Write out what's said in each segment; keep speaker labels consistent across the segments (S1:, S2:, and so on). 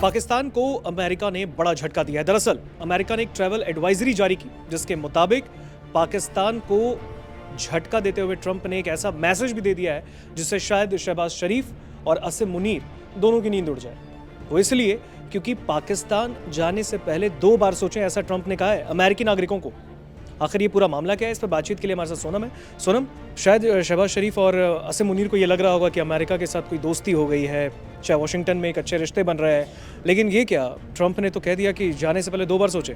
S1: पाकिस्तान को अमेरिका ने बड़ा झटका दिया है। दरअसल अमेरिका ने एक ट्रैवल एडवाइजरी जारी की जिसके मुताबिक पाकिस्तान को झटका देते हुए ट्रंप ने एक ऐसा मैसेज भी दे दिया है जिससे शायद शहबाज शरीफ और असीम मुनीर दोनों की नींद उड़ जाए। वो इसलिए क्योंकि पाकिस्तान जाने से पहले 2 बार सोचें, ऐसा ट्रंप ने कहा है अमेरिकी नागरिकों को। आखिर ये पूरा मामला क्या है, इस पर बातचीत के लिए हमारे साथ सोनम है। सोनम, शायद शहबाज शरीफ और असीम मुनीर को ये लग रहा होगा कि अमेरिका के साथ कोई दोस्ती हो गई है, चाहे वाशिंगटन में एक अच्छे रिश्ते बन रहे हैं, लेकिन ये क्या, ट्रंप ने तो कह दिया कि जाने से पहले 2 बार सोचे।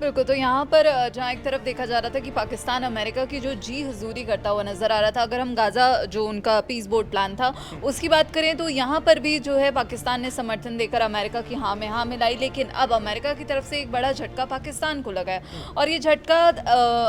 S2: बिल्कुल, तो यहाँ पर जहाँ एक तरफ देखा जा रहा था कि पाकिस्तान अमेरिका की जो जी हुजूरी करता हुआ नज़र आ रहा था। अगर हम गाज़ा जो उनका पीस बोर्ड प्लान था उसकी बात करें तो यहाँ पर भी जो है पाकिस्तान ने समर्थन देकर अमेरिका की हाँ में हाँ मिलाई, लेकिन अब अमेरिका की तरफ से एक बड़ा झटका पाकिस्तान को लगा है। और ये झटका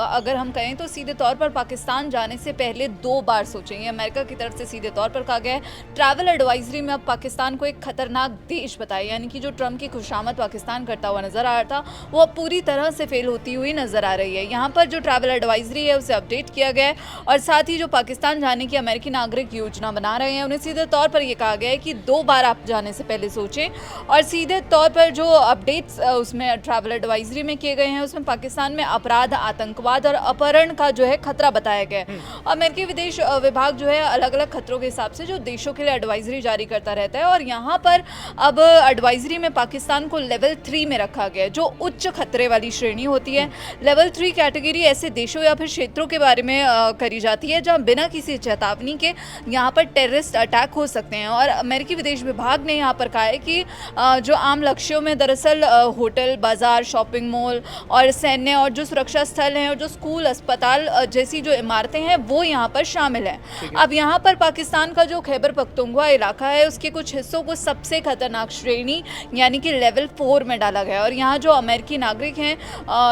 S2: अगर हम कहें तो सीधे तौर पर पाकिस्तान जाने से पहले 2 बार सोचें, ये अमेरिका की तरफ से सीधे तौर पर कहा गया है। ट्रैवल एडवाइजरी में अब पाकिस्तान को एक खतरनाक देश बताया, यानी कि जो ट्रंप की खुशामद पाकिस्तान करता हुआ नजर आ रहा था वो पूरी तरह से फेल होती हुई नजर आ रही है। यहाँ पर जो ट्रैवल एडवाइजरी है उसे अपडेट किया गया है और साथ ही जो पाकिस्तान जाने की अमेरिकी नागरिक योजना बना रहे हैं उन्हें सीधे तौर पर यह कहा गया है कि 2 बार आप जाने से पहले सोचें। और सीधे तौर पर जो अपडेट्स उसमें ट्रैवल एडवाइजरी में किए गए हैं उसमें पाकिस्तान में अपराध, आतंकवाद और अपहरण का जो है खतरा बताया गया है। अमेरिकी विदेश विभाग जो है अलग अलग खतरों के हिसाब से जो देशों के लिए एडवाइजरी जारी करता रहता है और यहाँ पर अब एडवाइजरी में पाकिस्तान को लेवल 3 में रखा गया है, जो उच्च खतरे वाली श्रेणी होती है। लेवल 3 कैटेगरी ऐसे देशों या फिर क्षेत्रों के बारे में करी जाती है जहां बिना किसी चेतावनी के यहां पर टेररिस्ट अटैक हो सकते हैं। और अमेरिकी विदेश विभाग ने यहां पर कहा है कि जो आम लक्ष्यों में दरअसल होटल, बाजार, शॉपिंग मॉल और सैन्य और जो सुरक्षा स्थल हैं और जो स्कूल, अस्पताल जैसी जो इमारतें हैं वो यहां पर शामिल हैं। अब यहां पर पाकिस्तान का जो खैबर पख्तूनख्वा इलाका है उसके कुछ हिस्सों को सबसे खतरनाक श्रेणी यानी कि लेवल 4 में डाला गया है। और यहाँ जो अमेरिकी नागरिक हैं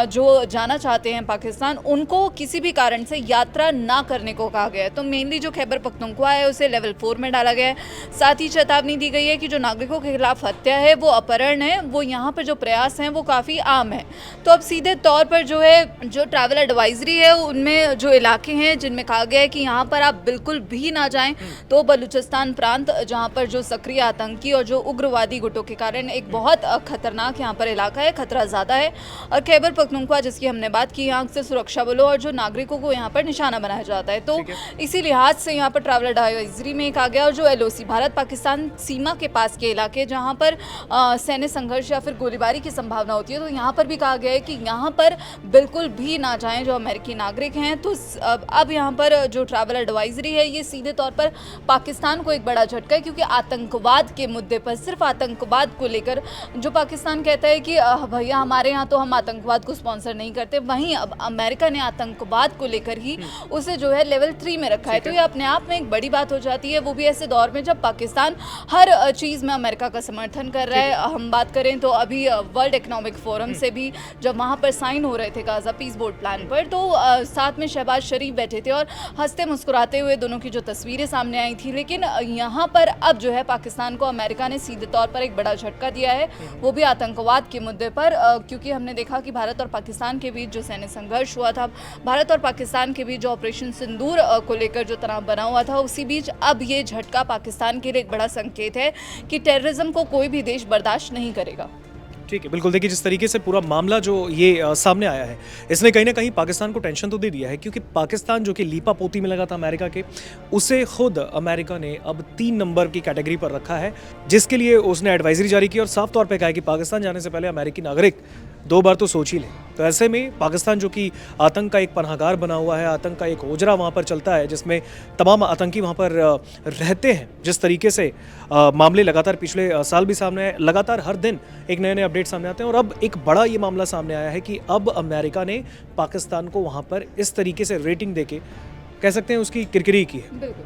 S2: जो जाना चाहते हैं पाकिस्तान, उनको किसी भी कारण से यात्रा ना करने को कहा गया है। तो मेनली जो खैबर पख्तूनख्वा है उसे लेवल 4 में डाला गया है। साथ ही चेतावनी दी गई है कि जो नागरिकों के खिलाफ हत्या है, वो अपहरण है, वो यहाँ पर जो प्रयास हैं वो काफ़ी आम है। तो अब सीधे तौर पर जो है जो ट्रैवल एडवाइजरी है उनमें जो इलाके हैं जिनमें कहा गया है कि यहाँ पर आप बिल्कुल भी ना जाएं, तो बलूचिस्तान प्रांत जहाँ पर जो सक्रिय आतंकी और जो उग्रवादी गुटों के कारण एक बहुत खतरनाक यहाँ पर इलाका है, खतरा ज़्यादा है। और खैबर पख्तूनख्वा जिसकी हमने बात की, यहाँ अक्सर सुरक्षा बलों और जो नागरिकों को यहाँ पर निशाना बनाया जाता है, तो इसी लिहाज से यहाँ पर ट्रैवल एडवाइजरी में कहा गया। और जो LOC भारत पाकिस्तान सीमा के पास के इलाके जहाँ पर सैन्य संघर्ष या फिर गोलीबारी की संभावना होती है, तो यहाँ पर भी कहा गया है कि यहाँ पर बिल्कुल भी ना जाएं जो अमेरिकी नागरिक हैं। तो अब यहाँ पर जो ट्रैवल एडवाइजरी है ये सीधे तौर पर पाकिस्तान को एक बड़ा झटका है, क्योंकि आतंकवाद के मुद्दे पर, सिर्फ आतंकवाद को लेकर जो पाकिस्तान कहता है कि भैया हमारे यहाँ तो हम आतंकवाद को स्पॉन्सर नहीं करते, वहीं अब अमेरिका ने आतंकवाद को लेकर ही उसे जो है लेवल 3 में रखा है। तो ये अपने आप में एक बड़ी बात हो जाती है, वो भी ऐसे दौर में जब पाकिस्तान हर चीज़ में अमेरिका का समर्थन कर रहा है। हम बात करें तो अभी वर्ल्ड इकोनॉमिक फोरम से भी जब वहाँ पर साइन हो रहे थे गाज़ा पीस बोर्ड प्लान पर, तो साथ में शहबाज शरीफ बैठे थे और हंसते मुस्कुराते हुए दोनों की जो तस्वीरें सामने आई थी। लेकिन यहाँ पर अब जो है पाकिस्तान को अमेरिका ने सीधे तौर पर एक बड़ा झटका दिया है, वो भी आतंकवाद के मुद्दे पर, क्योंकि हमने देखा कि भारत और पाकिस्तान के बीच जो सैन्य संघर्ष हुआ था, भारत और पाकिस्तान के बीच जो ऑपरेशन सिंदूर को लेकर जो तनाव बना हुआ था, उसी बीच अब ये झटका पाकिस्तान के लिए एक बड़ा संकेत है कि टेररिज्म को कोई भी देश बर्दाश्त नहीं करेगा।
S1: ठीक है, बिल्कुल। देखिए, जिस तरीके से पूरा मामला जो ये सामने आया है, इसने कहीं ना कहीं पाकिस्तान को टेंशन तो दे दिया है, क्योंकि पाकिस्तान जो कि लीपा पोती में लगा था अमेरिका के, उसे खुद अमेरिका ने अब 3 नंबर की कैटेगरी पर रखा है, जिसके लिए उसने एडवाइजरी जारी की और साफ तौर पे कहा है कि पाकिस्तान जाने से पहले अमेरिकी नागरिक 2 बार तो सोच ही ले। तो ऐसे में पाकिस्तान जो कि आतंक का एक पनाहगार बना हुआ है, आतंक का एक ओजरा वहाँ पर चलता है, जिसमें तमाम आतंकी वहाँ पर रहते हैं, जिस तरीके से मामले लगातार पिछले साल भी सामने आए, लगातार हर दिन एक नए नए अपडेट सामने आते हैं। और अब एक बड़ा ये मामला सामने आया है कि अब अमेरिका ने पाकिस्तान को वहाँ पर इस तरीके से रेटिंग देके कह सकते हैं उसकी किरकिरी की है।
S2: बिल्कुल।